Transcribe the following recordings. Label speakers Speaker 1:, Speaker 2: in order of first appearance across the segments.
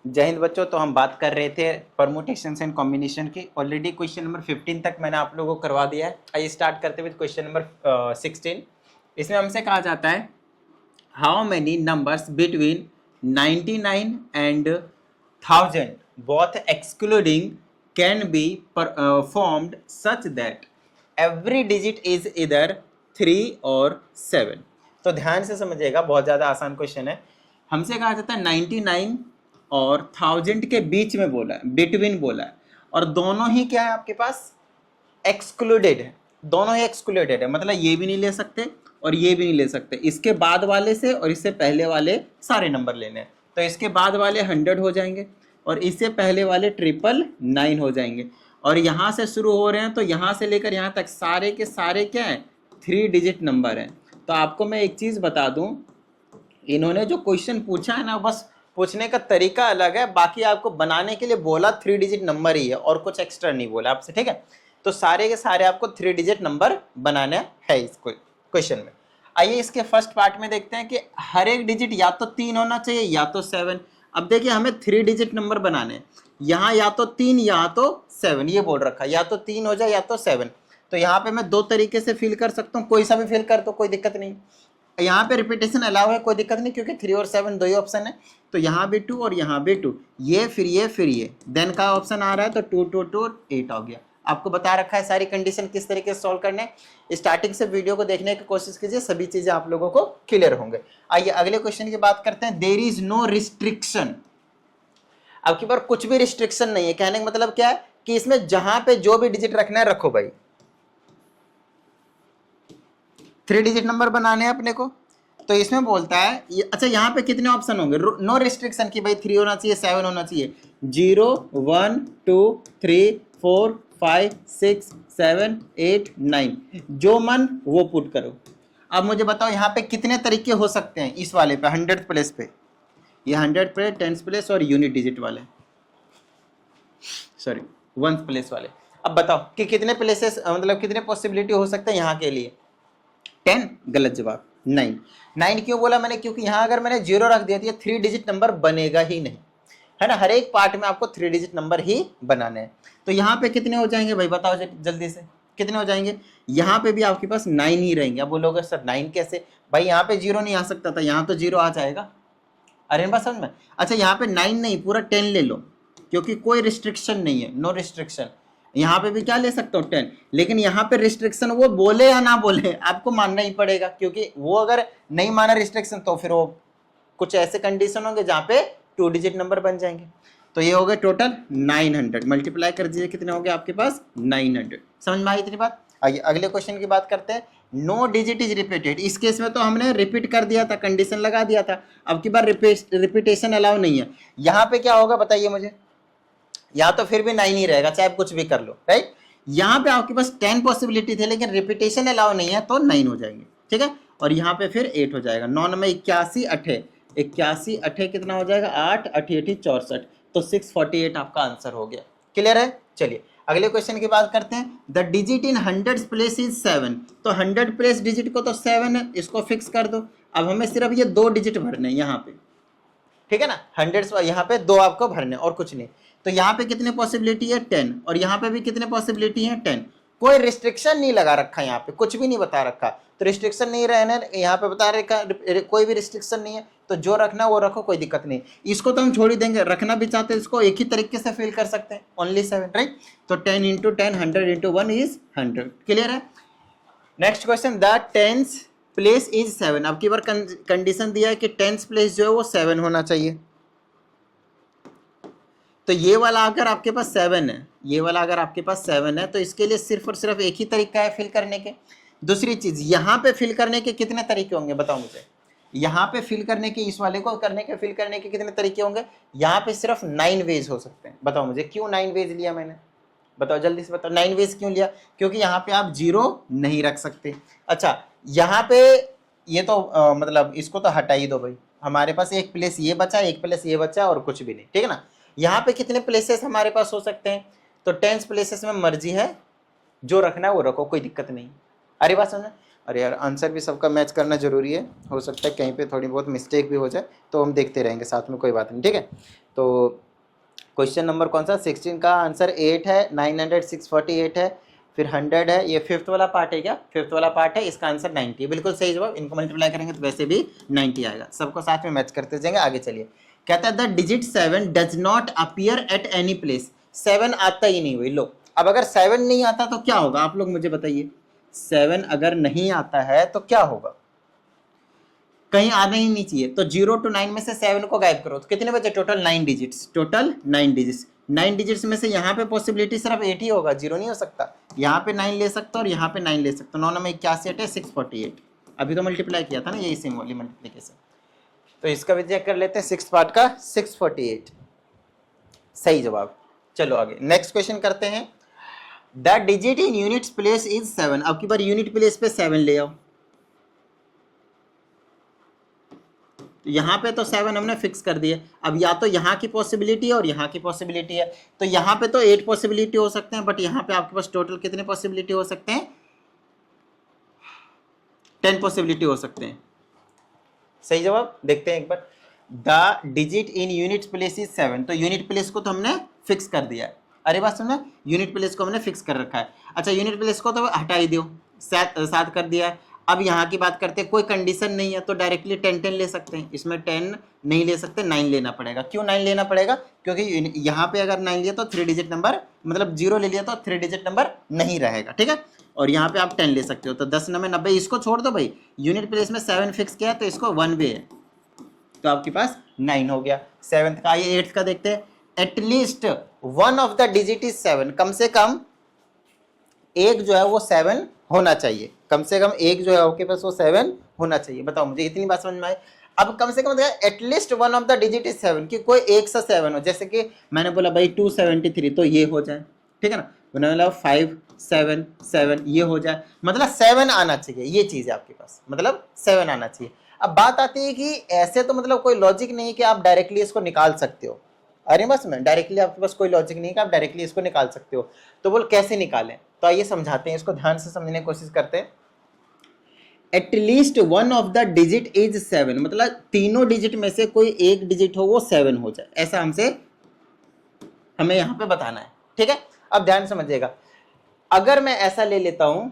Speaker 1: जय हिंद बच्चों। तो हम बात कर रहे थे परमुटेशन एंड कॉम्बिनेशन की। ऑलरेडी क्वेश्चन नंबर 15 तक मैंने आप लोगों को करवा दिया है। आइए स्टार्ट करते हुए क्वेश्चन नंबर 16। इसमें हमसे कहा जाता है how many numbers between 99 and 1000 both excluding can be formed such that every digit is इधर 3 और 7। तो ध्यान से समझिएगा, बहुत ज़्यादा आसान क्वेश्चन है। हमसे कहा जाता है 99 और 1000 के बीच में बोला है, बिटवीन बोला है, और दोनों ही क्या है आपके पास, एक्सक्लूडेड है। दोनों ही एक्सक्लूडेड है, मतलब ये भी नहीं ले सकते और ये भी नहीं ले सकते। इसके बाद वाले से और इससे पहले वाले सारे नंबर लेने हैं। तो इसके बाद वाले 100 हो जाएंगे और इससे पहले वाले 999 हो जाएंगे। और यहाँ से शुरू हो रहे हैं तो यहाँ से लेकर यहाँ तक सारे के सारे क्या है, 3 डिजिट नंबर हैं। तो आपको मैं एक चीज़ बता दूं, इन्होंने जो क्वेश्चन पूछा है ना, बस पूछने का तरीका अलग है, बाकी आपको बनाने के लिए बोला 3 डिजिट नंबर ही है और कुछ एक्स्ट्रा नहीं बोला आपसे, ठीक है। तो सारे के सारे आपको 3 डिजिट नंबर बनाने है इस क्वेश्चन में। आइए इसके फर्स्ट पार्ट में देखते हैं कि हर एक डिजिट या तो 3 होना चाहिए या तो 7। अब देखिए हमें 3 डिजिट नंबर बनाने हैं, यहाँ या तो 3 या तो 7, ये बोल रखा है, या तो 3 हो जाए या तो 7। तो यहाँ पे मैं 2 तरीके से फिल कर सकता हूँ, कोई सा भी फिल कर दो, कोई दिक्कत नहीं। यहाँ पे रिपीटेशन अलाउ है, कोई दिक्कत नहीं, क्योंकि 3 और 7 दो ही ऑप्शन है। तो यहाँ भी 2 और यहाँ भी 2, ये फिर ये फिर ये, देन का ऑप्शन आ रहा है, तो 2 2 2 8 हो गया। आपको बता रखा है सारी कंडीशन किस तरीके से सॉल्व करने। स्टार्टिंग से वीडियो को देखने की कोशिश कीजिए, सभी चीजें आप लोगों को क्लियर होंगे। आइए अगले क्वेश्चन की बात करते हैं। There is no restriction. अब की बार कुछ भी रिस्ट्रिक्शन नहीं है। कहने का मतलब क्या है कि इसमें जहां पे जो भी डिजिट रखना है रखो भाई। 3 डिजिट नंबर बनाने हैं अपने को, तो इसमें बोलता है अच्छा यहाँ पे कितने ऑप्शन होंगे, नो रिस्ट्रिक्शन की भाई 3 होना चाहिए 7 होना चाहिए। 0 1 2 3 4 5 6 7 8 9, जो मन वो पुट करो। अब मुझे बताओ यहाँ पे कितने तरीके हो सकते हैं इस वाले पे, 100 प्लेस पे। ये 100 प्लेस, 10 प्लेस और यूनिट डिजिट वाले, सॉरी 1 प्लेस वाले। अब बताओ कि कितने प्लेसेस, मतलब कितने पॉसिबिलिटी हो सकते हैं यहाँ के लिए। 10 गलत जवाब, 9 क्यों बोला मैंने, क्योंकि यहाँ अगर मैंने 0 रख दिया तो ये 3 डिजिट नंबर बनेगा ही नहीं, है ना। हर एक पार्ट में आपको 3 डिजिट नंबर ही बनाने हैं। तो यहाँ पे कितने हो जाएंगे भाई, बताओ जल्दी से, कितने हो जाएंगे। यहाँ पे भी आपके पास 9 ही रहेंगे। अब बोलोगे सर 9 कैसे भाई, यहाँ पे 0 नहीं आ सकता था, यहाँ तो 0 आ जाएगा। अरे बस समझ में। अच्छा यहाँ पे 9 नहीं, पूरा 10 ले लो, क्योंकि कोई रिस्ट्रिक्शन नहीं है, नो रिस्ट्रिक्शन। यहाँ पे भी क्या ले सकते हो, 10। लेकिन यहाँ पे रिस्ट्रिक्शन वो बोले या ना बोले आपको मानना ही पड़ेगा, क्योंकि वो अगर नहीं माना रिस्ट्रिक्शन तो फिर वो कुछ ऐसे कंडीशन होंगे जहाँ पे 2 डिजिट नंबर बन जाएंगे। तो ये हो गए टोटल 900, मल्टीप्लाई कर दीजिए कितने हो गए आपके पास 900। समझ में आई इतनी बात। आइए अगले क्वेश्चन की बात करते हैं। No digit is repeated. इस केस में तो हमने रिपीट कर दिया था, कंडीशन लगा दिया था। अब की बार रिपीटेशन अलाउ नहीं है। यहाँ पे क्या होगा बताइए मुझे, या तो फिर भी 9 ही रहेगा, चाहे आप कुछ भी कर लो, राइट। यहाँ पे आपके पास 10 पॉसिबिलिटी थे, लेकिन रिपीटेशन अलाउ नहीं है तो 9 हो जाएंगे, ठीक है। और यहाँ पे फिर 8 हो जाएगा। 9 में 81 8, 81 8 कितना हो जाएगा, 8 8 8 64, तो 648 आपका आंसर हो गया। क्लियर है। चलिए अगले क्वेश्चन की बात करते हैं। The digit in 100 place is 7। तो 100 प्लेस डिजिट को तो 7 है, इसको फिक्स कर दो। अब हमें सिर्फ ये 2 डिजिट भरने हैं यहाँ पे, ठीक है ना। 100 यहाँ पे 2 आपको भरने और कुछ नहीं। तो यहाँ पे कितने पॉसिबिलिटी है 10, और यहाँ पे भी कितने पॉसिबिलिटी है 10। कोई रिस्ट्रिक्शन नहीं लगा रखा, यहाँ पे कुछ भी नहीं बता रखा। तो रिस्ट्रिक्शन नहीं रहने, यहाँ पे बता रखा कोई भी रिस्ट्रिक्शन नहीं है, तो जो रखना वो रखो, कोई दिक्कत नहीं। इसको तो हम छोड़ ही देंगे, रखना भी चाहते हैं इसको एक ही तरीके से फिल कर सकते हैं, ओनली 7, राइट। तो 10 इंटू 10, 100 इंटू 1 इज 100। क्लियर है। Next question, the 10th place is 7। अब की बार कंडीशन दिया है कि 10th प्लेस जो है वो 7 होना चाहिए। तो ये वाला अगर आपके पास 7 है, ये वाला अगर आपके पास 7 है, तो इसके लिए सिर्फ और सिर्फ एक ही तरीका है फिल करने के। दूसरी चीज, यहाँ पे फिल करने के कितने तरीके होंगे बताओ मुझे। यहाँ पे फिल करने के, इस वाले को करने के, फिल करने के कितने तरीके होंगे। यहाँ पे सिर्फ 9 वेज हो सकते हैं। बताओ मुझे क्यों 9 वेज लिया मैंने, बताओ जल्दी से बताओ। 9 वेज क्यों लिया, क्योंकि यहाँ पे आप 0 नहीं रख सकते। अच्छा यहाँ पे ये तो मतलब इसको तो हटा ही दो भाई, हमारे पास एक प्लेस ये बचा, एक प्लेस ये बचा और कुछ भी नहीं, ठीक है ना। यहाँ पे कितने प्लेसेस हमारे पास हो सकते हैं, तो 10 प्लेसेस में मर्जी है, जो रखना है वो रखो, कोई दिक्कत नहीं। अरे बात समझना। अरे यार आंसर भी सबका मैच करना जरूरी है, हो सकता है कहीं पे थोड़ी बहुत मिस्टेक भी हो जाए, तो हम देखते रहेंगे साथ में, कोई बात नहीं, ठीक है। तो क्वेश्चन नंबर कौन सा 16 का आंसर 8 है, 900 648 है, फिर 100 है, ये फिफ्थ वाला पार्ट है क्या, फिफ्थ वाला पार्ट है, इसका आंसर 90 है, बिल्कुल सही जवाब। इनको मल्टीप्लाई करेंगे तो वैसे भी 90 आएगा, सबको साथ में मैच करते जाएंगे। आगे चलिए, कहता है the digit 7 does not appear at any place, 7 आता ही नहीं हुई। लो अब अगर 7 नहीं आता तो क्या होगा, आप लोग मुझे बताइए। 7 अगर नहीं आता है तो क्या होगा, कहीं आना ही नहीं चाहिए। तो 0 to 9 में से 7 को गायब करो तो कितने बचे, total 9 digits, total 9 digits. 9 digits में से यहाँ पे पॉसिबिलिटी सिर्फ 8 ही होगा, 0 नहीं हो सकता। यहाँ पे 9 ले सकता और यहाँ पे 9 ले सकता। 9 में 81 है 648, अभी तो मल्टीप्लाई किया था ना, यही सेम वाली मल्टीप्लीकेशन। तो इसका भी चेक कर लेते हैं, 6 पार्ट का 648 सही जवाब। चलो आगे नेक्स्ट क्वेश्चन करते हैं। The digit in units place is 7, अब की बार यूनिट प्लेस पे 7 ले आओ। तो यहाँ पे तो 7 हमने फिक्स कर दिए, अब या तो यहाँ की पॉसिबिलिटी है और यहाँ की पॉसिबिलिटी है। तो यहाँ पे तो 8 पॉसिबिलिटी हो सकते हैं, बट यहाँ पे आपके पास टोटल कितने पॉसिबिलिटी हो सकते हैं, 10 पॉसिबिलिटी हो सकते हैं। सही जवाब देखते हैं एक बार। The digit in unit place is 7, तो यूनिट प्लेस को तो हमने फिक्स कर दिया है। अरे बात सुनना, यूनिट प्लेस को हमने फिक्स कर रखा है। अच्छा यूनिट प्लेस को तो हटा ही दो, 7 कर दिया है। अब यहाँ की बात करते हैं, कोई कंडीशन नहीं है तो डायरेक्टली 10 ले सकते हैं। इसमें 10 नहीं ले सकते, 9 लेना पड़ेगा। क्यों 9 लेना पड़ेगा, क्योंकि यहाँ पे अगर 9 लिया तो 3 डिजिट नंबर, मतलब 0 ले लिया तो 3 डिजिट नंबर नहीं रहेगा, ठीक है। और यहाँ पे आप 10 ले सकते हो, तो 10 9 90, इसको छोड़ दो भाई। यूनिट प्लेस में 7 फिक्स किया तो इसको 1 वे है, तो आपके पास 9 हो गया। 7th का, आइए 8th का देखते हैं। At least one of the digit is 7, कम से कम एक जो है वो 7 होना चाहिए, कम से कम एक जो है आपके पास वो 7 होना चाहिए। बताओ मुझे, इतनी बात समझ में आई। अब कम से कम at least one of the digit is 7, कि कोई एक सा 7 हो। जैसे कि मैंने बोला भाई 273, तो ये हो जाए, ठीक है ना। मैंने बोला 5 7 7, ये हो जाए, मतलब 7 आना चाहिए, ये चीज है आपके पास, मतलब 7 आना चाहिए। अब बात आती है कि ऐसे तो मतलब कोई लॉजिक नहीं है कि आप डायरेक्टली इसको निकाल सकते हो। अरे बस में डायरेक्टली आपके पास कोई लॉजिक नहीं है कि आप डायरेक्टली इसको निकाल सकते हो। तो बोल कैसे निकालें, तो आइए समझाते हैं, इसको ध्यान से समझने की कोशिश करते हैं। At least one of the digit is 7, मतलब तीनों डिजिट में से कोई एक डिजिट हो वो 7 हो जाए, ऐसा हमें यहां पे बताना है, ठीक है। अब ध्यान समझिएगा, अगर मैं ऐसा ले लेता हूं,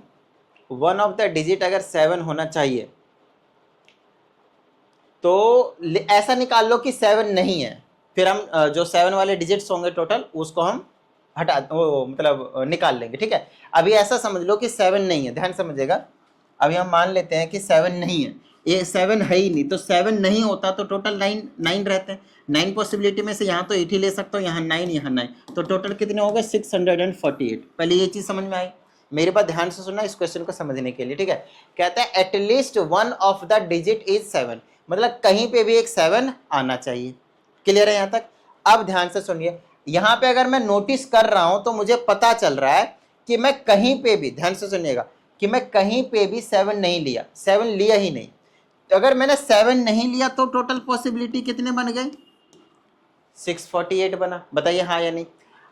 Speaker 1: वन ऑफ द डिजिट अगर 7 होना चाहिए, तो ऐसा निकाल लो कि 7 नहीं है, फिर हम जो 7 वाले डिजिट्स होंगे टोटल उसको हम हटा मतलब निकाल लेंगे, ठीक है। अभी ऐसा समझ लो कि 7 नहीं है, ध्यान समझिएगा। अभी हम मान लेते हैं कि 7 नहीं है, ये 7 है ही नहीं, तो 7 नहीं होता तो टोटल 9 रहते हैं। 9 पॉसिबिलिटी में से यहाँ तो 8 ही ले सकता हूँ, यहाँ 9 यहाँ 9, तो टोटल कितने हो गए 648। पहले ये चीज़ समझ में आई, मेरे बात ध्यान से सुनना इस क्वेश्चन को समझने के लिए, ठीक है। कहता है at least one of the digit is 7, मतलब कहीं पे भी एक 7 आना चाहिए। क्लियर है यहाँ तक। अब ध्यान से सुनिए, यहाँ पे अगर मैं नोटिस कर रहा हूं तो मुझे पता चल रहा है कि मैं कहीं पे भी, ध्यान से सुनिएगा, कि मैं कहीं पे भी 7 नहीं लिया, 7 लिया ही नहीं। तो अगर मैंने 7 नहीं लिया तो टोटल पॉसिबिलिटी कितने बन गए, 648 बना। बताइए हाँ या नहीं।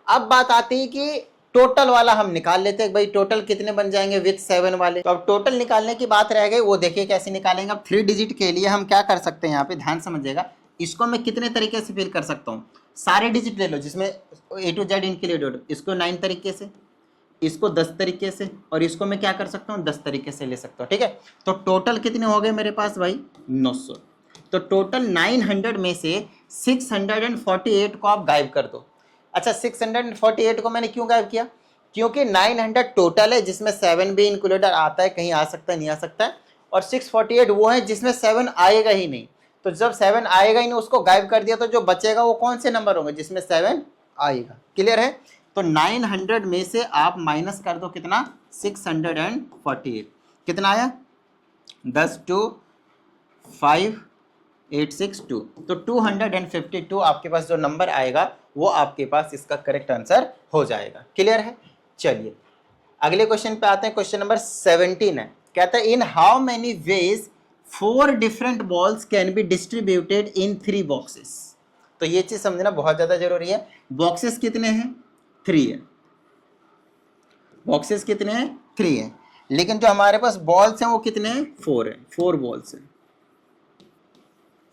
Speaker 1: अब बात आती है कि टोटल वाला हम निकाल लेते हैं, भाई टोटल कितने बन जाएंगे विथ 7 वाले। तो अब टोटल निकालने की बात रह गई, वो देखिए कैसे निकालेंगे। अब 3 डिजिट के लिए हम क्या कर सकते हैं, यहाँ पे ध्यान समझिएगा, इसको मैं कितने तरीके से फिल कर सकता हूँ। सारे डिजिट ले लो जिसमें A to Z इंक्लूडेड, इसको 9 तरीके से, इसको 10 तरीके से, और इसको मैं क्या कर सकता हूँ 10 तरीके से ले सकता हूँ, ठीक है। तो टोटल कितने हो गए मेरे पास भाई 900। तो टोटल 900 में से 648 को आप गायब कर दो। अच्छा 648 को मैंने क्यों गायब किया, क्योंकि 900 टोटल है जिसमें 7 भी इंक्लूडेड आता है, कहीं आ सकता है नहीं आ सकता है, और 648 वो है जिसमें 7 आएगा ही नहीं। तो जब 7 आएगा ही नहीं उसको गायब कर दिया, तो जो बचेगा वो कौन से नंबर होंगे जिसमें 7 आएगा। क्लियर है। तो 900 में से आप माइनस कर दो कितना 648, कितना आया 10 2 5 8 6 2, तो 252 आपके पास जो नंबर आएगा वो आपके पास इसका करेक्ट आंसर हो जाएगा। क्लियर है। चलिए अगले क्वेश्चन पे आते हैं, क्वेश्चन नंबर 17 है। कहता है in how many veg 4 different balls can be distributed in 3 boxes. तो ये चीज समझना बहुत ज्यादा जरूरी है। बॉक्सेस कितने हैं 3 है, बॉक्सेस कितने हैं 3 है। लेकिन जो हमारे पास बॉल्स हैं वो कितने हैं, 4 है, 4 बॉल्स हैं,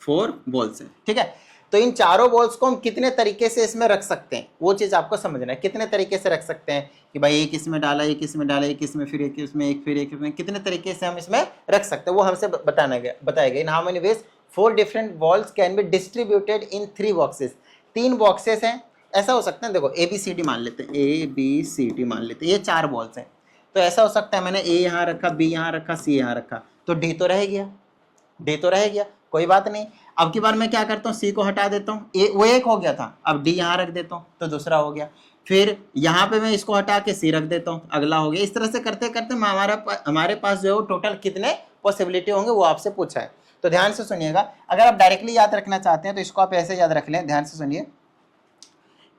Speaker 1: 4 बॉल्स हैं, ठीक है। तो इन चारों बॉल्स को हम कितने तरीके से इसमें रख सकते हैं वो चीज आपको समझना है। कितने तरीके से रख सकते हैं कि भाई एक इसमें डाला, एक इसमें डाला, एक इसमें, फिर एक इसमें, एक फिर एक इसमें, कितने तरीके से हम इसमें रख सकते हैं वो हमसे बताया गया। इन how many veg 4 different balls can be distributed in 3 boxes. 3 boxes हैं, ऐसा हो सकता है, देखो ABCD मान लेते हैं, ABCD मान लेते हैं, ये 4 बॉल्स हैं। तो ऐसा हो सकता है मैंने A यहाँ रखा, B यहाँ रखा, C यहाँ रखा, तो D तो रह गया, D तो रह गया, कोई बात नहीं। अब की बार मैं क्या करता हूँ, C को हटा देता हूँ, वो एक हो गया था, अब D यहाँ रख देता हूँ तो दूसरा हो गया, फिर यहाँ पे मैं इसको हटा के C रख देता हूँ, अगला हो गया। इस तरह से करते करते हमारे पास जो है टोटल कितने पॉसिबिलिटी होंगे वो आपसे पूछा है। तो ध्यान से सुनिएगा, अगर आप डायरेक्टली याद रखना चाहते हैं तो इसको आप ऐसे याद रख लें, ध्यान से सुनिए।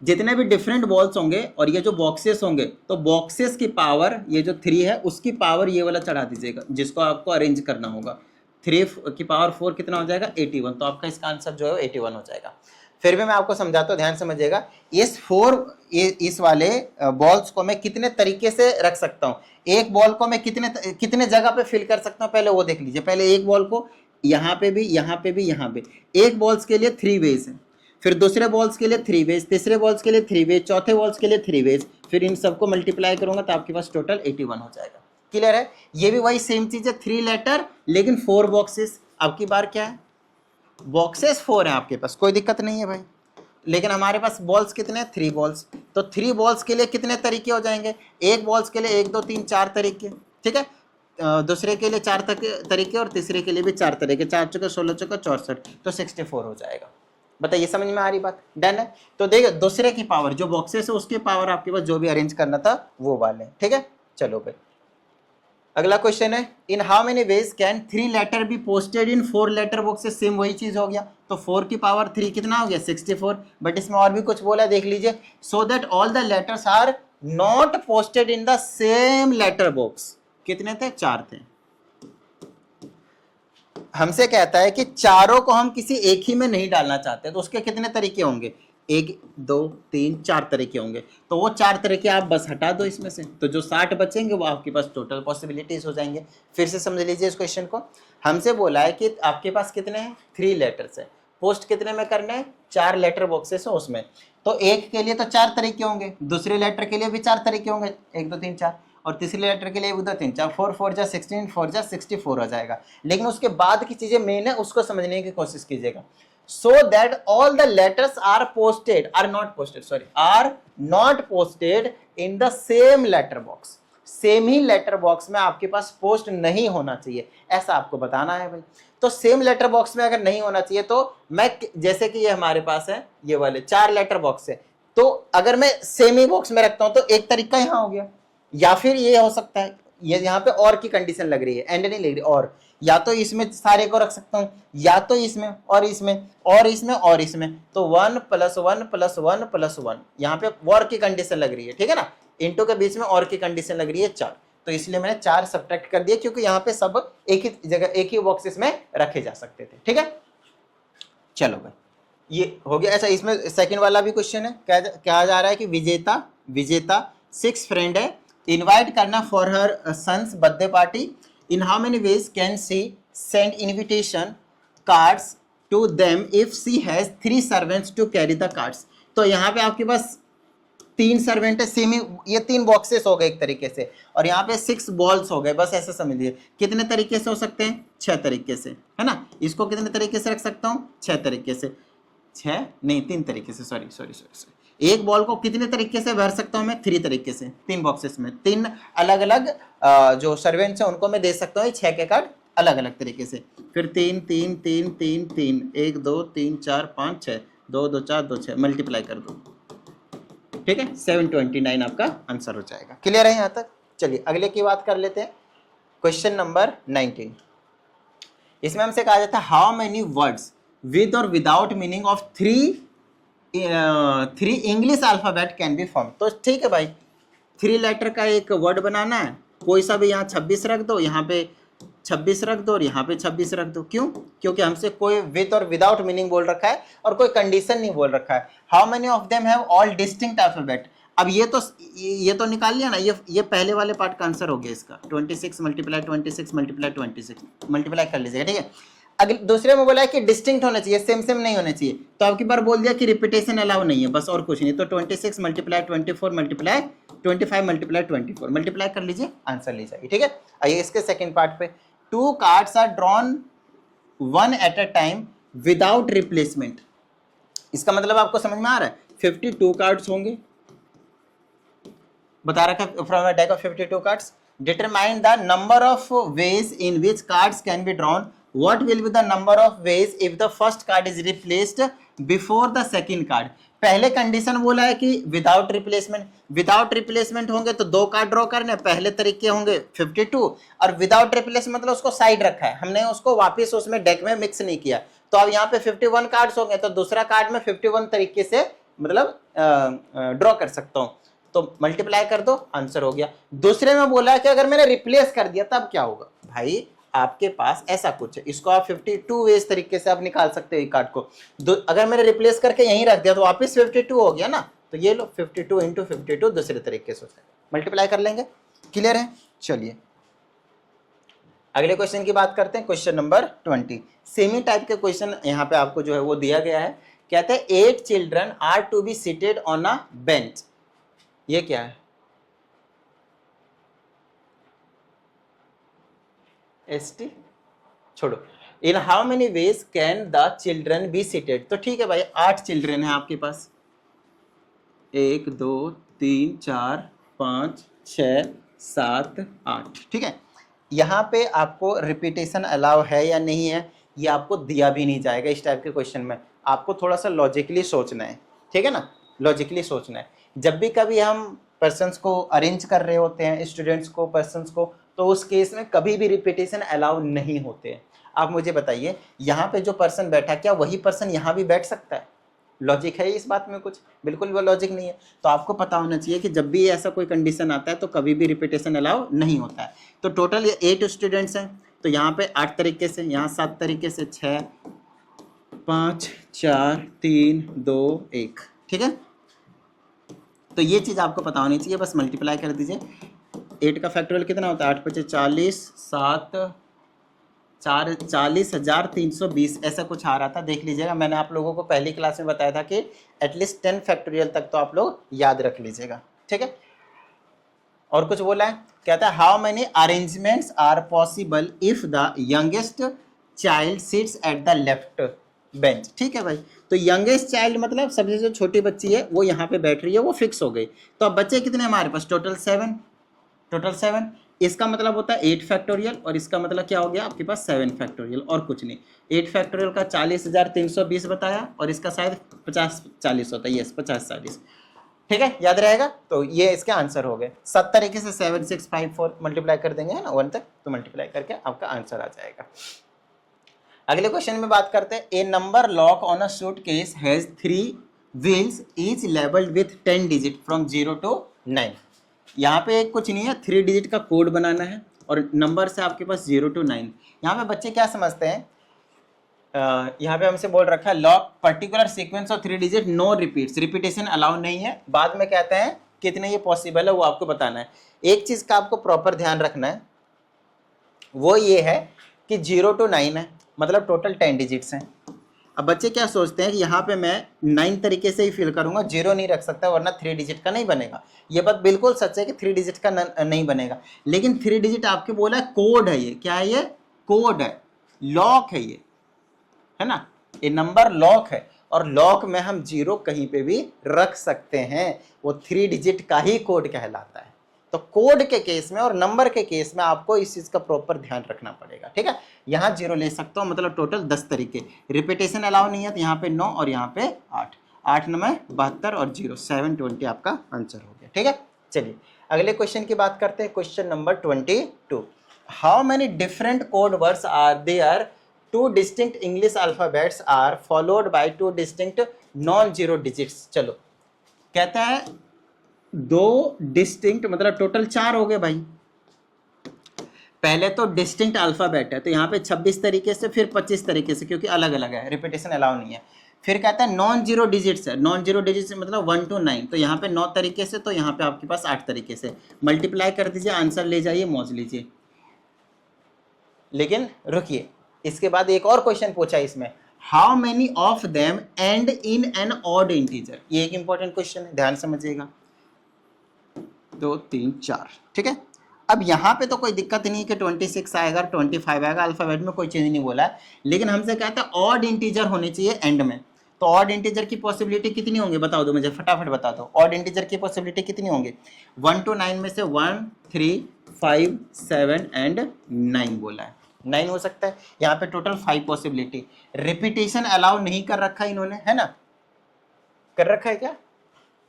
Speaker 1: जितने भी डिफरेंट बॉल्स होंगे और ये जो बॉक्सेस होंगे, तो बॉक्सेस की पावर ये जो 3 है उसकी पावर ये वाला चढ़ा दीजिएगा, जिसको आपको अरेंज करना होगा। 3 की पावर 4 कितना हो जाएगा, 81। तो आपका इसका आंसर जो है 81 हो जाएगा। फिर भी मैं आपको समझाता हूँ, ध्यान समझिएगा। इस वाले बॉल्स को मैं कितने तरीके से रख सकता हूँ, एक बॉल को मैं कितने जगह पे फिल कर सकता हूँ, पहले वो देख लीजिए। पहले एक बॉल को यहाँ पे भी, यहाँ पे भी, यहाँ पे, एक बॉल्स के लिए 3 वेज है, फिर दूसरे बॉल्स के लिए 3 वेज, तीसरे बॉल्स के लिए 3 वेज, चौथे बॉल्स के लिए 3 वेज, फिर इन सबको मल्टीप्लाई करूंगा तो आपके पास टोटल 81 हो जाएगा। क्लियर है? ये भी वही सेम चीज है, 3 लेटर लेकिन 4 बॉक्सेस। अब की बार क्या है, बॉक्सेस 4 है आपके पास, कोई दिक्कत नहीं है भाई, लेकिन हमारे पास बॉल्स कितने हैं, 3 बॉल्स। तो 3 बॉल्स के लिए कितने तरीके हो जाएंगे, एक बॉल्स के लिए 1 2 3 4 तरीके, ठीक है। दूसरे के लिए 4 तरीके और तीसरे के लिए भी 4 तरीके, 4 चौके 16 चौके 64, तो 64 हो जाएगा। बताइए समझ में आ रही बात? डन है। तो देखिए दूसरे की पावर जो बॉक्सेस है उसकी पावर आपके पास जो भी अरेंज करना था वो वाले, ठीक है। चलो भाई अगला क्वेश्चन है, in how many ways can 3 letter be posted in 4 letter boxes. Same वही चीज हो गया, तो 4 की पावर 3 कितना हो गया, 64। बट इसमें और भी कुछ बोला, देख लीजिए। So that all the letters are not posted in the same letter box. कितने थे, 4 थे। हमसे कहता है कि चारों को हम किसी एक ही में नहीं डालना चाहते, तो उसके कितने तरीके होंगे, 1 2 3 4 तरीके होंगे। तो वो 4 तरीके आप बस हटा दो इसमें से, तो जो 60 बचेंगे वो आपके पास टोटल पॉसिबिलिटीज हो जाएंगे। फिर से समझ लीजिए इस क्वेश्चन को। हमसे बोला है कि आपके पास कितने हैं, 3 लेटर्स है, पोस्ट कितने में करना है, 4 लेटर बॉक्सेस है उसमें। तो एक के लिए तो 4 तरीके होंगे, दूसरे लेटर के लिए भी 4 तरीके होंगे, 1 2 3 4, और तीसरे लेटर के लिए 1 2 3 4, 4 4 जा 16, 4 जा 64 हो जाएगा। लेकिन उसके बाद की चीजें मेन है, उसको समझने की कोशिश कीजिएगा। So that all the letters are not posted in the same letter box. Same ही लेटर बॉक्स में आपके पास पोस्ट नहीं होना चाहिए, ऐसा आपको बताना है भाई। तो सेम लेटर बॉक्स में अगर नहीं होना चाहिए तो मैं, जैसे कि ये हमारे पास है ये वाले 4 लेटर बॉक्स है, तो अगर मैं सेम ही बॉक्स में रखता हूं तो एक तरीका यहाँ हो गया, या फिर ये हो सकता है, ये यहाँ पे और की कंडीशन लग रही है, एंड नहीं लग रही, और या तो इसमें सारे को रख सकता हूँ, या तो इसमें और इसमें और इसमें और इसमें, तो 1 + 1 + 1 + 1 यहाँ पे और की कंडीशन लग रही है, ठीक है ना। इंटू के बीच में और की कंडीशन लग रही है 4, तो इसलिए मैंने 4 सब्ट्रैक्ट कर दिया, क्योंकि यहाँ पे सब एक ही जगह एक ही बॉक्सेस में रखे जा सकते थे, ठीक है। चलो भाई ये हो गया। ऐसा इसमें सेकंड वाला भी क्वेश्चन है, क्या जा रहा है कि विजेता 6 फ्रेंड है, इनवाइट करना for her sons birthday party. In how many ways can C send invitation cards to them if C has 3 servants to carry the cards. तो यहाँ पे आपके पास 3 सर्वेंट है, सेम ही ये 3 बॉक्सेस हो गए एक तरीके से, और यहाँ पे 6 बॉल्स हो गए, बस ऐसे समझिए। कितने तरीके से हो सकते हैं, 6 तरीके से, है ना। इसको कितने तरीके से रख सकता हूँ, 6 तरीके से, 6 नहीं 3 तरीके से, सॉरी। एक बॉल को कितने तरीके से भर सकता हूँ मैं, 3 तरीके से, 3 बॉक्सेस में 3 अलग अलग जो सर्वेंट्स हैं उनको मैं दे सकता हूँ 6 के कार्ड अलग अलग तरीके से। फिर 3 3 3 3 3 1 2 3 4 5 6 2 2 4 2 6 मल्टीप्लाई कर दो, ठीक है, 729 आपका आंसर हो जाएगा। क्लियर है यहाँ तक? चलिए अगले की बात कर लेते हैं, क्वेश्चन नंबर 19। इसमें हमसे कहा जाता है हाउ मेनी वर्ड्स विद और without meaning of 3 English alphabet can be form. तो ठीक है भाई, 3 लेटर का एक वर्ड बनाना है, कोई सा भी यहाँ 26 रख दो, यहाँ पे 26 रख दो और यहाँ पे 26 रख दो। क्यों? क्योंकि हमसे कोई विद और विदाउट मीनिंग बोल रखा है और कोई कंडीशन नहीं बोल रखा है। How many of them have all distinct alphabet. अब ये तो निकाल लिया ना, ये पहले वाले पार्ट का आंसर हो गया इसका। 26 मल्टीप्लाई 26 मल्टीप्लाई 26 मल्टीप्लाई कर लीजिएगा, ठीक है। अगले दूसरे में बोला है कि डिस्टिंक्ट होना चाहिए, सेम सेम नहीं होना चाहिए, तो आपकी बार बोल दिया कि रिपीटेशन अलाउ नहीं है, बस और कुछ नहीं। तो 26 मल्टीप्लाई 24 मल्टीप्लाई 25 मल्टीप्लाई 24 मल्टीप्लाई कर लीजिए, आंसर ले जाइए, ठीक है। आइए इसके सेकंड पार्ट पे। 2 cards are drawn one at a time without replacement. इसका मतलब आपको समझ में आ रहा है, 52 कार्ड्स होंगे, बता रखा from a deck of 52 cards. Determine the number of ways in which cards can be drawn, what will be the number of ways if the first card is replaced before the second card. पहले condition बोला है कि without replacement, without replacement होंगे तो 2 card draw करने, पहले तरीके होंगे 52, और विदाउट रिप्लेसमेंट मतलब उसको साइड रखा है, हमने उसको वापस उसमें डेक में मिक्स नहीं किया। तो अब यहाँ पे 51 कार्ड्स होंगे, तो दूसरा कार्ड में 51 तरीके से मतलब ड्रॉ कर सकता हूँ, तो मल्टीप्लाई कर दो, आंसर हो गया। दूसरे में बोला है कि अगर मैंने रिप्लेस कर दिया तब क्या होगा। भाई आपके पास ऐसा कुछ है, इसको आप 52 वेज तरीके से आप निकाल सकते हो कार्ड को। अगर मैंने रिप्लेस करके यहीं रख दिया तो वापस 52 हो गया ना, तो ये लो 52 इंटू 52 दूसरे तरीके से मल्टीप्लाई कर लेंगे। क्लियर है? चलिए अगले क्वेश्चन की बात करते हैं, क्वेश्चन नंबर 20। सेमी टाइप के क्वेश्चन यहाँ पे आपको जो है वो दिया गया है। कहते हैं 8 children are to be seated on a bench. ये क्या है? एसटी छोड़ो। In how many ways can the children be seated. तो ठीक है भाई, 8 चिल्ड्रन है आपके पास, 1 2 3 4 5 6 7 8, ठीक है। यहाँ पे आपको रिपीटेशन अलाउ है या नहीं है ये आपको दिया भी नहीं जाएगा इस टाइप के क्वेश्चन में, आपको थोड़ा सा लॉजिकली सोचना है, ठीक है ना, लॉजिकली सोचना है। जब भी कभी हम पर्सन्स को अरेंज कर रहे होते हैं, स्टूडेंट्स को, पर्सन्स को, तो उस केस में कभी भी रिपीटेशन अलाउ नहीं होते हैं। आप मुझे बताइए, यहाँ पे जो पर्सन बैठा क्या वही पर्सन यहाँ भी बैठ सकता है? लॉजिक है इस बात में कुछ? बिल्कुल वो लॉजिक नहीं है। तो आपको पता होना चाहिए कि जब भी ऐसा कोई कंडीशन आता है तो कभी भी रिपीटेशन अलाउ नहीं होता है। तो टोटल ये 8 स्टूडेंट्स हैं, तो यहाँ पे 8 तरीके से, यहाँ 7 तरीके से, 6 5 4 3 2 1, ठीक है। तो ये चीज़ आपको पता होनी चाहिए, बस मल्टीप्लाई कर दीजिए। 8 का फैक्टोरियल कितना होता है? 8 × 5 = 40, 7 4 40,320 ऐसा कुछ आ रहा था, देख लीजिएगा। मैंने आप लोगों को पहली क्लास में बताया था कि एटलीस्ट 10 फैक्टोरियल तक तो आप लोग याद रख लीजिएगा, ठीक है। और कुछ बोला है, कहता है how many arrangements are possible if the youngest child sits at the left bench. ठीक है भाई, तो यंगेस्ट चाइल्ड मतलब सबसे जो छोटी बच्ची है वो यहाँ पे बैठ रही है, वो फिक्स हो गई। तो अब बच्चे कितने हमारे पास? टोटल 7। इसका मतलब होता है 8 फैक्टोरियल, और इसका मतलब क्या हो गया आपके पास? 7 फैक्टोरियल, और कुछ नहीं। 8 फैक्टोरियल का 40,320 बताया, और इसका शायद 50-40 होता है, यस 50-40, ठीक है, याद रहेगा। तो ये इसके आंसर हो गए। 7 तरीके से 7 6 5 4 मल्टीप्लाई कर देंगे, है ना, 1 तक, तो मल्टीप्लाई करके आपका आंसर आ जाएगा। अगले क्वेश्चन में बात करते हैं। A number lock on a suitcase has 3 wheels each labelled with 10 digit from 0 to 9। यहाँ पे कुछ नहीं है, 3 डिजिट का कोड बनाना है, और नंबर से आपके पास 0 to 9। यहाँ पे बच्चे क्या समझते हैं, यहाँ पे हमसे बोल रखा है lock particular sequence of 3 digit, no repeats, repetition allow नहीं है। बाद में कहते हैं कितने ये पॉसिबल है वो आपको बताना है। एक चीज़ का आपको प्रॉपर ध्यान रखना है, वो ये है कि 0 to 9 है, मतलब टोटल 10 डिजिट्स हैं। अब बच्चे क्या सोचते हैं कि यहाँ पे मैं 9 तरीके से ही फिल करूँगा, 0 नहीं रख सकता वरना 3 डिजिट का नहीं बनेगा। ये बात बिल्कुल सच है कि 3 डिजिट का नहीं बनेगा, लेकिन 3 डिजिट आपके बोला है कोड है, ये क्या है? ये कोड है, लॉक है, ये है ना, ये नंबर लॉक है, और लॉक में हम 0 कहीं पे भी रख सकते हैं, वो 3 डिजिट का ही कोड कहलाता है। तो कोड के केस में और नंबर के केस में आपको इस चीज़ का प्रॉपर ध्यान रखना पड़ेगा, ठीक है। यहाँ 0 ले सकता हूँ, मतलब टोटल 10 तरीके। रिपीटेशन अलाउ नहीं है, तो यहाँ पे 9 और यहाँ पे 8, 8 9 72 और 0 720 आपका आंसर हो गया, ठीक है। चलिए अगले क्वेश्चन की बात करते हैं, question number 22। How many different code words are there? 2 distinct English alphabets are followed by 2 distinct non zero digits. चलो कहता है 2 डिस्टिंक्ट, मतलब टोटल 4 हो गए भाई। पहले तो डिस्टिंक्ट अल्फाबेट है, तो यहाँ पे 26 तरीके से, फिर 25 तरीके से, क्योंकि अलग अलग है, रिपीटेशन अलाउ नहीं है। फिर कहता है नॉन जीरो डिजिट्स है, नॉन जीरो डिजिट्स मतलब 1 to 9, तो यहाँ पे 9 तरीके से, तो यहाँ पे आपके पास 8 तरीके से मल्टीप्लाई कर दीजिए, आंसर ले जाइए, मौज लीजिए। लेकिन रुकिए, इसके बाद एक और क्वेश्चन पूछा इसमें, how many of them and in an odd integer, ये एक इंपॉर्टेंट क्वेश्चन है, ध्यान समझिएगा। 2 3 4, ठीक है। अब यहाँ पे तो कोई दिक्कत नहीं कि 26 आएगा, 25 आएगा, अल्फाबेट में कोई चेंज नहीं बोला है, लेकिन हमसे कहता है ऑड इंटीजर होने चाहिए एंड में। तो ऑड इंटीजर की पॉसिबिलिटी कितनी होंगी बताओ दो मुझे, फटाफट बता दो, ऑड इंटीजर की पॉसिबिलिटी कितनी होंगी? 1 to 9 में से 1 3 5 7 एंड 9 बोला है, 9 हो सकता है। यहाँ पे टोटल 5 पॉसिबिलिटी। रिपीटेशन अलाउ नहीं कर रखा इन्होंने, है ना? कर रखा है क्या?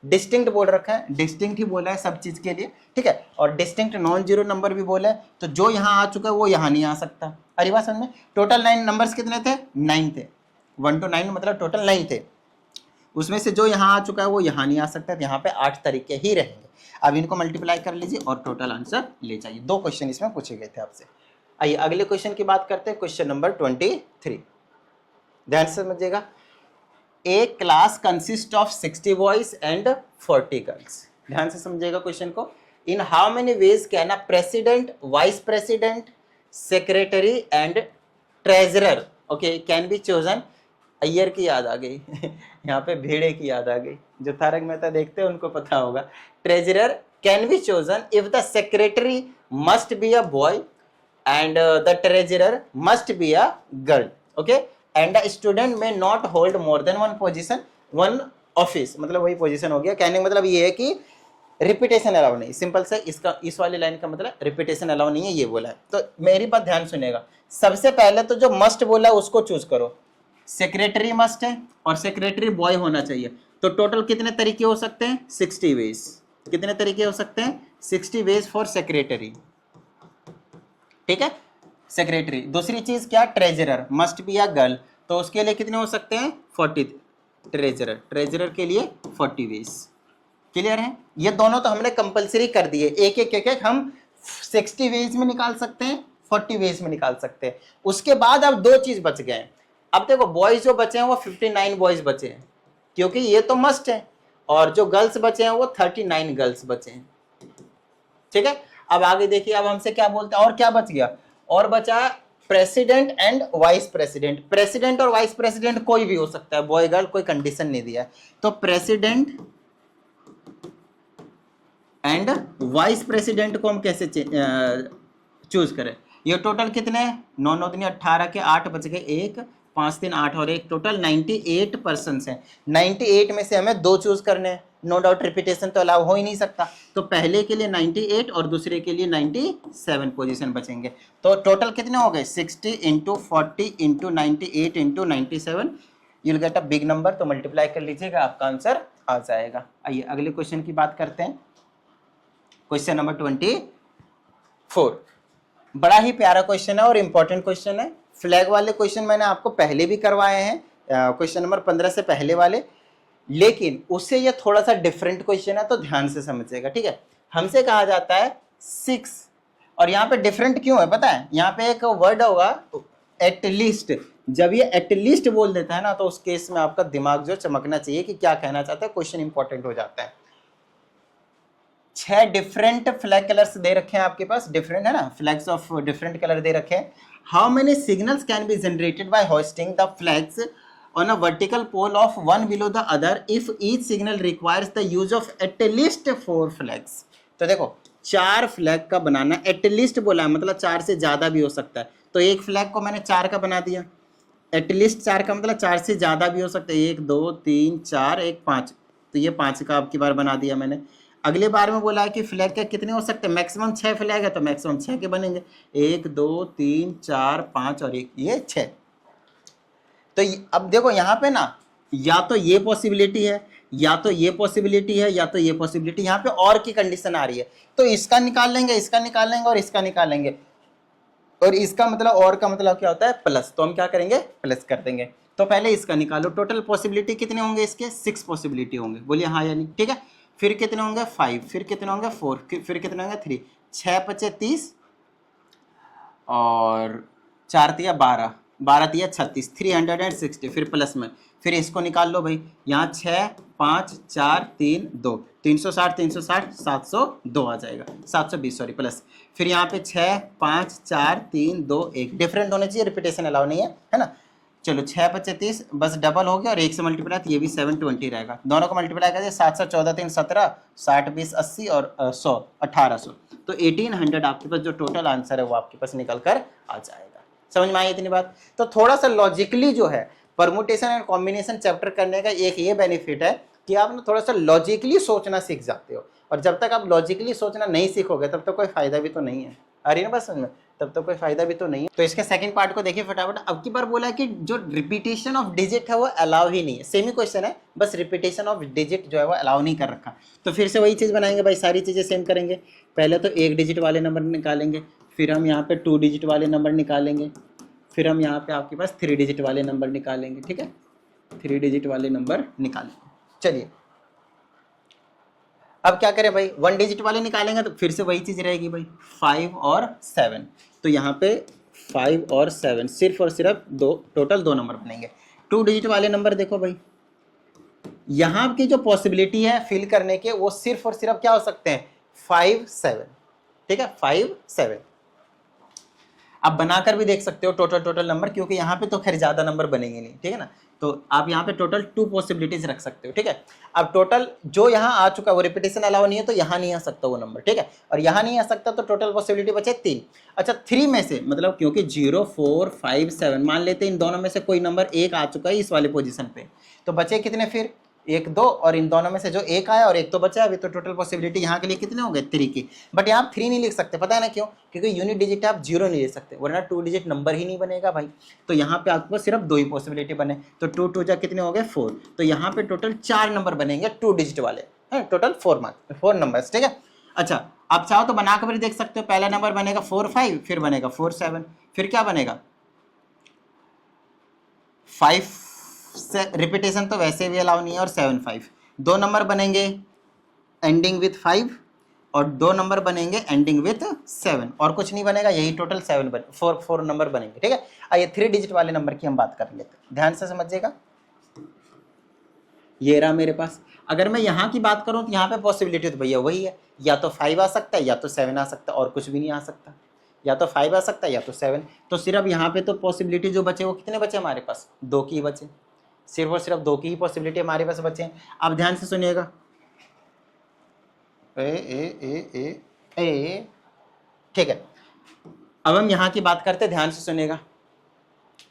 Speaker 1: डिस्टिंक्ट बोल रखा है, डिस्टिंक्ट ही बोला है सब चीज के लिए, ठीक है। और डिस्टिंक्ट नॉन जीरो नंबर भी बोला है, तो जो यहाँ आ चुका है वो यहाँ नहीं आ सकता। अरे बात समझ में? टोटल 9 नंबर्स कितने थे? 9 थे। 1 to 9 मतलब टोटल 9 थे, उसमें से जो यहाँ आ चुका है वो यहाँ नहीं आ सकता, तो यहाँ पे 8 तरीके ही रहेंगे। अब इनको मल्टीप्लाई कर लीजिए और टोटल आंसर ले जाइए। 2 क्वेश्चन इसमें पूछे गए थे आपसे। आइए अगले क्वेश्चन की बात करते हैं, क्वेश्चन नंबर 23। ध्यान से समझिएगा। A class consist of 60 boys and 40 girls. ध्यान से समझिएगा क्वेश्चन को। In how many ways can a president, vice president, secretary and treasurer okay can be chosen. Iyer की याद आ गई यहाँ पे भेड़े की याद आ गई, जो तारक मेहता देखते हैं उनको पता होगा। Treasurer can be chosen if the secretary must be a boy and the treasurer must be a girl okay, and the student may not hold more than one position, one office, मतलब वही position हो गया। कहने का मतलब ये है कि रिपीटेशन अलाउ नहीं, सिंपल से इसका इस वाली लाइन का मतलब रिपीटेशन अलाउ नहीं है, ये बोला है। तो मेरी बात ध्यान सुनेगा, सबसे पहले तो जो मस्ट बोला है उसको चूज करो। सेक्रेटरी मस्ट है और सेक्रेटरी बॉय होना चाहिए, तो टोटल कितने तरीके हो सकते हैं? 60 वेज। कितने तरीके हो सकते हैं? 60 वेज फॉर सेक्रेटरी, ठीक है, सेक्रेटरी। दूसरी चीज क्या? Treasurer must be a girl, तो उसके लिए कितने हो सकते हैं? 40। ट्रेजरर, ट्रेजरर के लिए 40 वेज। क्लियर है? ये दोनों तो हमने कंपलसरी कर दिए, एक एक एक एक हम 60 वेज में निकाल सकते हैं, 40 वेज में निकाल सकते हैं। उसके बाद अब 2 चीज बच गए। अब देखो बॉयज जो बचे हैं वो 59 बॉयज बचे हैं, क्योंकि ये तो मस्ट है, और जो गर्ल्स बचे हैं वो 39 गर्ल्स बचे हैं, ठीक है। अब आगे देखिए, अब हमसे क्या बोलते हैं, और क्या बच गया? और बचा president and vice president. President और वाइस प्रेसिडेंट कोई भी हो सकता है, बॉय गर्ल, कोई कंडीशन नहीं दिया है। तो प्रेसिडेंट एंड वाइस प्रेसिडेंट को हम कैसे चूज करें? ये टोटल कितने हैं? 9 9 दूनी 18 के 8 बच गए, 1 5 3 8 और 1, टोटल 98 पर्सन हैं। 98 में से हमें 2 चूज करने हैं, नो डाउट रिपीटेशन तो अलाउ हो ही नहीं सकता। तो पहले के लिए 98 और दूसरे के लिए 97 पोजीशन बचेंगे। तो टोटल कितने हो गए? 60 into 40 into 98 into 97, you'll get a big number. तो मल्टीप्लाई कर लीजिएगा, आपका आंसर आ जाएगा। आइए अगले क्वेश्चन की बात करते हैं, क्वेश्चन नंबर 24। बड़ा ही प्यारा क्वेश्चन है और इंपॉर्टेंट क्वेश्चन है। फ्लैग वाले क्वेश्चन मैंने आपको पहले भी करवाए हैं, क्वेश्चन नंबर 15 से पहले वाले, लेकिन उससे ये थोड़ा सा डिफरेंट क्वेश्चन है, तो ध्यान से समझिएगा, ठीक है। हमसे कहा जाता है 6, और यहाँ पे डिफरेंट क्यों है पता है? यहाँ पे एक वर्ड होगा एटलीस्ट, जब ये एटलीस्ट बोल देता है ना, तो उस केस में आपका दिमाग जो चमकना चाहिए कि क्या कहना चाहता है, क्वेश्चन इंपॉर्टेंट हो जाता है। 6 डिफरेंट फ्लैग कलर्स दे रखे हैं आपके पास, डिफरेंट है ना, फ्लैग्स ऑफ डिफरेंट कलर दे रखे हैं। How many signals can be generated by hosting the flags on a vertical pole of one below the other if each signal requires the use of at least 4 flags। तो देखो 4 flag का बनाना, at least बोला है मतलब 4 से ज़्यादा भी हो सकता है, तो एक फ्लैग को मैंने 4 का बना दिया। एटलीस्ट 4 का मतलब 4 से ज़्यादा भी हो सकता है, 1 2 3 4 1 5, तो ये 5 का आपकी बार बना दिया मैंने। अगले बार में बोला है कि फ्लैग के कितने हो सकते हैं? मैक्सिमम 6 फ्लैग है, तो मैक्सिमम 6 के बनेंगे, 1 2 3 4 5 और 1, ये 6। तो अब देखो यहाँ पे ना, या तो ये पॉसिबिलिटी है, या तो ये पॉसिबिलिटी है, या तो ये पॉसिबिलिटी, यहाँ पे और की कंडीशन आ रही है, तो इसका निकाल लेंगे, इसका निकाल लेंगे और इसका निकाल लेंगे, और इसका मतलब और का मतलब क्या होता है? प्लस, तो हम क्या करेंगे? प्लस कर देंगे। तो पहले इसका निकालो, टोटल पॉसिबिलिटी कितने होंगे इसके? 6 पॉसिबिलिटी होंगे, बोलिए हाँ या नहीं, ठीक है। फिर कितने होंगे? 5, फिर कितने होंगे? 4, फिर कितने होंगे? 3, 6 5 30 और 4 3 12, 12 3 36, 360, फिर प्लस में फिर इसको निकाल लो भाई, यहाँ 6 5 4 3 2, 360 360 702 आ जाएगा, 720 सॉरी प्लस। फिर यहाँ पे 6 5 4 3 2 1, डिफरेंट होने चाहिए, रिपीटेशन अलाउ नहीं है ना। चलो 6 5 30 बस डबल हो गया और 1 से मल्टीप्लाई, तो ये भी 720 रहेगा। दोनों को मल्टीप्लाई कर दिया, 7 7 14 3 17, 60 20 80 और 100 1800, तो 1800 आपके पास जो टोटल आंसर है वो आपके पास निकल कर आ जाएगा। समझ में आई इतनी बात? तो थोड़ा सा लॉजिकली जो है परमुटेशन एंड कॉम्बिनेशन चैप्टर करने का एक ये बेनिफिट है कि आप ना थोड़ा सा लॉजिकली सोचना सीख जाते हो, और जब तक आप लॉजिकली सोचना नहीं सीखोगे तब तक कोई फायदा भी तो नहीं है। आ रही है ना बात समझ में? तब तक कोई फायदा भी तो नहीं है। तो इसके सेकंड पार्ट को देखिए फटाफट। अब की बार बोला है कि जो रिपीटेशन ऑफ डिजिट है वो अलाउ ही नहीं है, सेम ही क्वेश्चन है, बस रिपीटेशन ऑफ डिजिट जो है वो अलाउ नहीं कर रखा। तो फिर से वही चीज़ बनाएंगे भाई, सारी चीज़ें सेम करेंगे। पहले तो 1 डिजिट वाले नंबर निकालेंगे, फिर हम यहाँ पे 2 डिजिट वाले नंबर निकालेंगे, फिर हम यहाँ पे आपके पास 3 डिजिट वाले नंबर निकालेंगे। ठीक है, 3 डिजिट वाले नंबर निकालेंगे। चलिए अब क्या करें भाई, 1 डिजिट वाले निकालेंगे तो फिर से वही चीज़ रहेगी भाई, 5 और 7। तो यहाँ पे 5 और 7 सिर्फ और सिर्फ टोटल 2 नंबर बनेंगे। 2 डिजिट वाले नंबर देखो भाई, यहाँ की जो पॉसिबिलिटी है फिल करने के वो सिर्फ और सिर्फ क्या हो सकते हैं, 5 7। ठीक है, 5 7 आप बनाकर भी देख सकते हो टोटल नंबर, क्योंकि यहाँ पे तो खैर ज़्यादा नंबर बनेंगे नहीं। ठीक है ना, तो आप यहाँ पे टोटल 2 पॉसिबिलिटीज रख सकते हो। ठीक है, अब टोटल जो यहाँ आ चुका वो रिपीटेशन अलाउ नहीं है, तो यहाँ नहीं आ सकता वो नंबर। ठीक है, और यहाँ नहीं आ सकता, तो टोटल पॉसिबिलिटी बचे 3। अच्छा 3 में से मतलब क्योंकि 0 4 5 7 मान लेते हैं इन दोनों में से कोई नंबर 1 आ चुका है इस वाले पोजीशन पे, तो बचे कितने फिर 1 2, और इन दोनों में से जो 1 आया और 1 तो बचा अभी, तो टोटल पॉसिबिलिटी यहाँ के लिए कितने हो गए 3 की। बट यहाँ आप 3 नहीं लिख सकते, पता है ना क्यों? क्योंकि यूनिट डिजिट आप 0 नहीं ले सकते, वरना 2 डिजिट नंबर ही नहीं बनेगा भाई। तो यहाँ पे आपके पास सिर्फ 2 ही पॉसिबिलिटी बने, तो 2 2 जा कितने हो गए 4, तो यहाँ पे टोटल 4 नंबर बनेंगे 2 डिजिट वाले हैं, टोटल 4 नंबर्स। ठीक है, अच्छा आप चाहो तो बनाकर भी देख सकते हो। पहला नंबर बनेगा 4 5, फिर बनेगा 4 7, फिर क्या बनेगा 5 से रिपीटेशन तो वैसे भी अलाउ नहीं है, और 7 5, 2 नंबर बनेंगे एंडिंग विथ 5 और 2 नंबर बनेंगे एंडिंग विथ 7, और कुछ नहीं बनेगा, यही टोटल 4 नंबर बनेंगे। ठीक है, आइए 3 डिजिट वाले नंबर की हम बात कर लेते हैं, ध्यान से समझिएगा। ये रहा मेरे पास, अगर मैं यहाँ की बात करूँ तो यहाँ पे पॉसिबिलिटी तो भैया वही है, या तो 5 आ सकता है या तो 7 आ सकता है, और कुछ भी नहीं आ सकता। या तो 5 आ सकता है या तो 7, तो सिर्फ यहाँ पे तो पॉसिबिलिटी जो बचे वो कितने बचे हमारे पास, 2 की बचे, सिर्फ और सिर्फ 2 की ही पॉसिबिलिटी हमारे पास बचे हैं। अब ध्यान से सुनिएगा, ए ठीक है, अब हम यहाँ की बात करते हैं, ध्यान से सुनिएगा।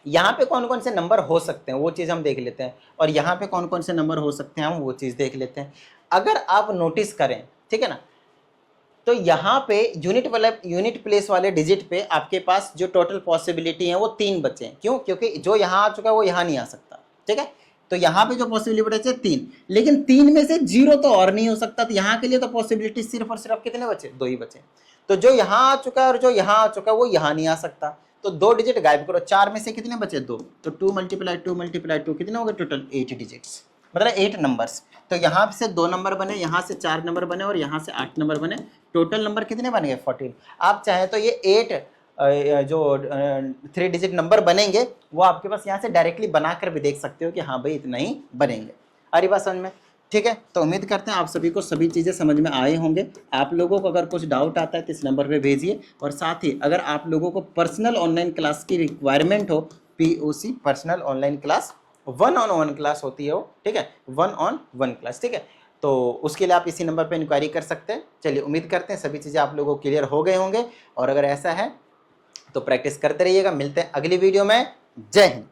Speaker 1: यहाँ पे कौन कौन से नंबर हो सकते हैं वो चीज़ हम देख लेते हैं, और यहाँ पे कौन कौन से नंबर हो सकते हैं हम वो चीज़ देख लेते हैं। अगर आप नोटिस करें, ठीक है ना, तो यहाँ पे यूनिट प्लेस वाले डिजिट पे आपके पास जो टोटल पॉसिबिलिटी है वो 3 बचे हैं। क्यों? क्योंकि जो यहाँ आ चुका है वो यहाँ नहीं आ सकता। ठीक है, तो यहाँ पे जो पॉसिबिलिटी बचे 3, लेकिन 3 में से 0 तो और नहीं हो सकता, तो यहाँ के लिए तो पॉसिबिलिटी सिर्फ और सिर्फ कितने बचे, 2 ही बचे। तो जो यहाँ आ चुका है और जो यहाँ आ चुका है वो यहाँ नहीं आ सकता, तो 2 डिजिट गायब करो। 4 में से कितने बचे, 2, तो 2 × 2 कितने हो गए टोटल 8 डिजिट्स, मतलब 8 नंबर्स। तो यहाँ से 2 नंबर बने, यहाँ से 4 नंबर बने, और यहाँ से 8 नंबर बने, टोटल नंबर कितने बन गए 14। आप चाहे तो ये 8 जो 3 डिजिट नंबर बनेंगे वो आपके पास यहाँ से डायरेक्टली बनाकर भी देख सकते हो कि हाँ भाई इतना ही बनेंगे। आ रही बात समझ में? ठीक है, तो उम्मीद करते हैं आप सभी को सभी चीज़ें समझ में आए होंगे। आप लोगों को अगर कुछ डाउट आता है तो इस नंबर पे भेजिए, और साथ ही अगर आप लोगों को पर्सनल ऑनलाइन क्लास की रिक्वायरमेंट हो, POC personal online class 1-on-1 class होती है वो, ठीक है, 1-on-1 क्लास। ठीक है, तो उसके लिए आप इसी नंबर पे इंक्वायरी कर सकते हैं। चलिए उम्मीद करते हैं सभी चीज़ें आप लोगों को क्लियर हो गए होंगे, और अगर ऐसा है तो प्रैक्टिस करते रहिएगा। मिलते हैं अगली वीडियो में। जय हिंद।